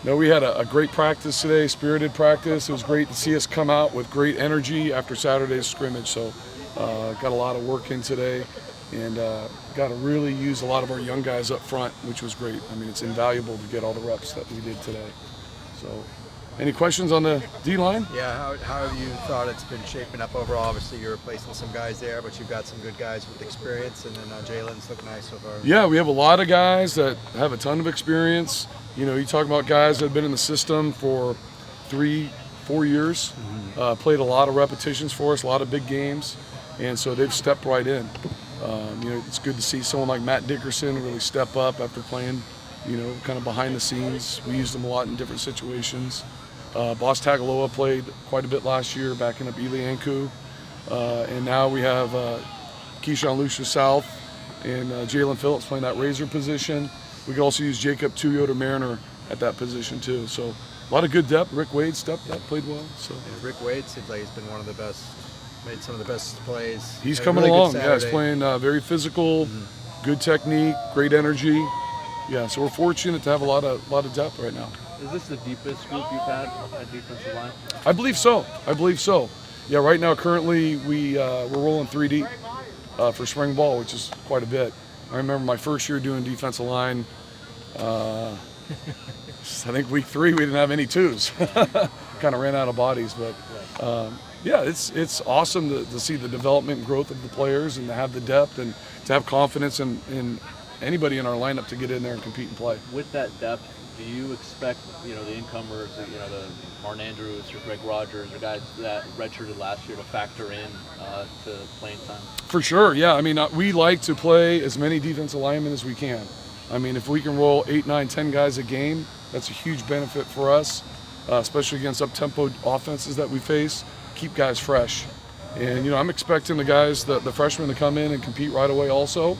No, we had a great practice today, spirited practice. It was great to see us come out with great energy after Saturday's scrimmage. So got a lot of work in today, and got to really use a lot of our young guys up front, which was great. I mean, it's invaluable to get all the reps that we did today. So any questions on the D-line? Yeah, how have you thought it's been shaping up overall? Obviously, you're replacing some guys there, but you've got some good guys with experience, and then Jalen's looked nice so far. Yeah, we have a lot of guys that have a ton of experience. You know, you talk about guys that have been in the system for 3-4 years, played a lot of repetitions for us, a lot of big games, and so they've stepped right in. You know, it's good to see someone like Matt Dickerson really step up after playing, you know, kind of behind the scenes. We used him a lot in different situations. Boss Tagaloa played quite a bit last year, backing up Eli Anku. And now we have Keyshawn Lucia South and Jalen Phillips playing that razor position. We could also use Jacob Toyota Mariner at that position too. So a lot of good depth. Rick Wade stepped up, played well. So yeah, Rick Wade seems like he's been one of the best, made some of the best plays. He's coming really along. Yeah, he's playing very physical, good technique, great energy. Yeah, so we're fortunate to have a lot of depth right now. Is this the deepest group you've had at defensive line? I believe so. Yeah, right now currently we're rolling 3 deep for spring ball, which is quite a bit. I remember my first year doing defensive line. I think week 3 we didn't have any 2s. Kind of ran out of bodies, but yeah, it's awesome to see the development and growth of the players and to have the depth and to have confidence in anybody in our lineup to get in there and compete and play. With that depth, do you expect, you know, the incomers, you know, the Martin Andrews or Greg Rogers or guys that redshirted last year to factor in to playing time? For sure, yeah. I mean, we like to play as many defensive linemen as we can. I mean, if we can roll 8, 9, 10 guys a game, that's a huge benefit for us, especially against up-tempo offenses that we face. Keep guys fresh. And, you know, I'm expecting the guys, the freshmen to come in and compete right away also.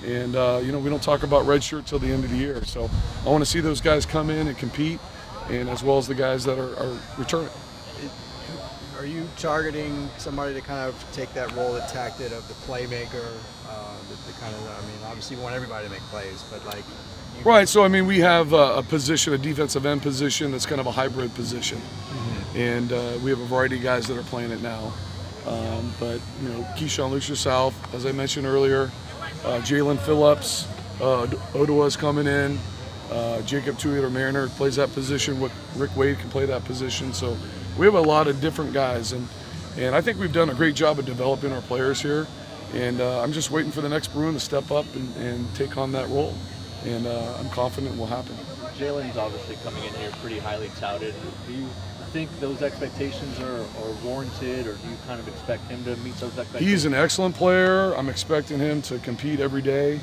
And, you know, we don't talk about redshirt till the end of the year. So I want to see those guys come in and compete, and as well as the guys that are returning. Are you targeting somebody to kind of take that role that Tack did of the playmaker? The kind of, I mean, obviously you want everybody to make plays, but like. Right, so I mean, we have a position, a defensive end position that's kind of a hybrid position. And we have a variety of guys that are playing it now. But, you know, Keyshawn Lucia South, as I mentioned earlier, Jalen Phillips, Odawa's coming in. Jacob Toyota Mariner plays that position. Rick Wade can play that position. So we have a lot of different guys, and I think we've done a great job of developing our players here. And I'm just waiting for the next Bruin to step up and take on that role. And I'm confident it will happen. Jalen's obviously coming in here pretty highly touted. Do you think those expectations are warranted, or do you kind of expect him to meet those expectations? He's an excellent player. I'm expecting him to compete every day.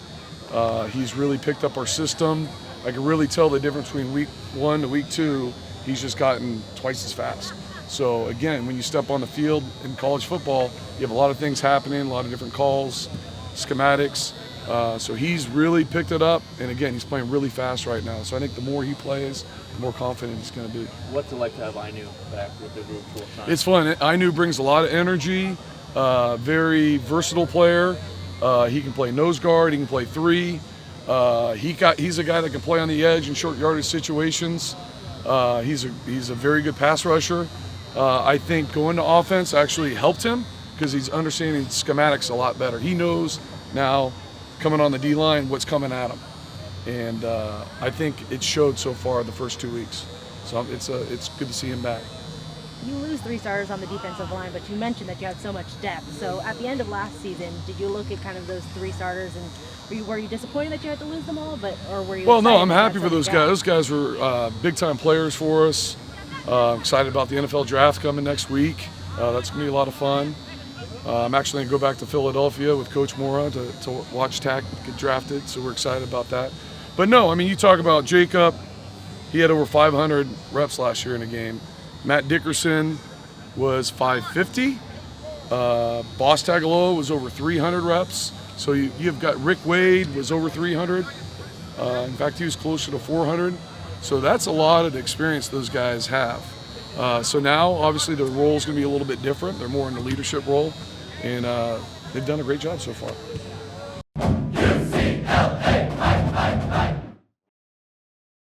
He's really picked up our system. I can really tell the difference between week 1 to week 2. He's just gotten twice as fast. So again, when you step on the field in college football, you have a lot of things happening, a lot of different calls, schematics. So he's really picked it up, and again, he's playing really fast right now. So I think the more he plays, the more confident he's going to be. What's it like to have Inu back with the group full time? It's fun. Inu brings a lot of energy, very versatile player. He can play nose guard, he can play 3. He's a guy that can play on the edge in short yardage situations. He's a very good pass rusher. I think going to offense actually helped him because he's understanding schematics a lot better. He knows now, coming on the D-line, what's coming at him. And I think it showed so far the first 2 weeks. So it's good to see him back. You lose 3 starters on the defensive line, but you mentioned that you have so much depth. So at the end of last season, did you look at kind of those 3 starters and were you disappointed that you had to lose them all? Or were you? Well, no, I'm happy for those guys. Those guys were big-time players for us. Excited about the NFL draft coming next week. That's going to be a lot of fun. I'm actually going to go back to Philadelphia with Coach Mora to watch Tack get drafted, so we're excited about that. But no, I mean, you talk about Jacob. He had over 500 reps last year in a game. Matt Dickerson was 550. Boss Tagaloa was over 300 reps. So you've got Rick Wade was over 300. In fact, he was closer to 400. So that's a lot of the experience those guys have. So now, obviously, their role is going to be a little bit different. They're more in the leadership role, and they've done a great job so far.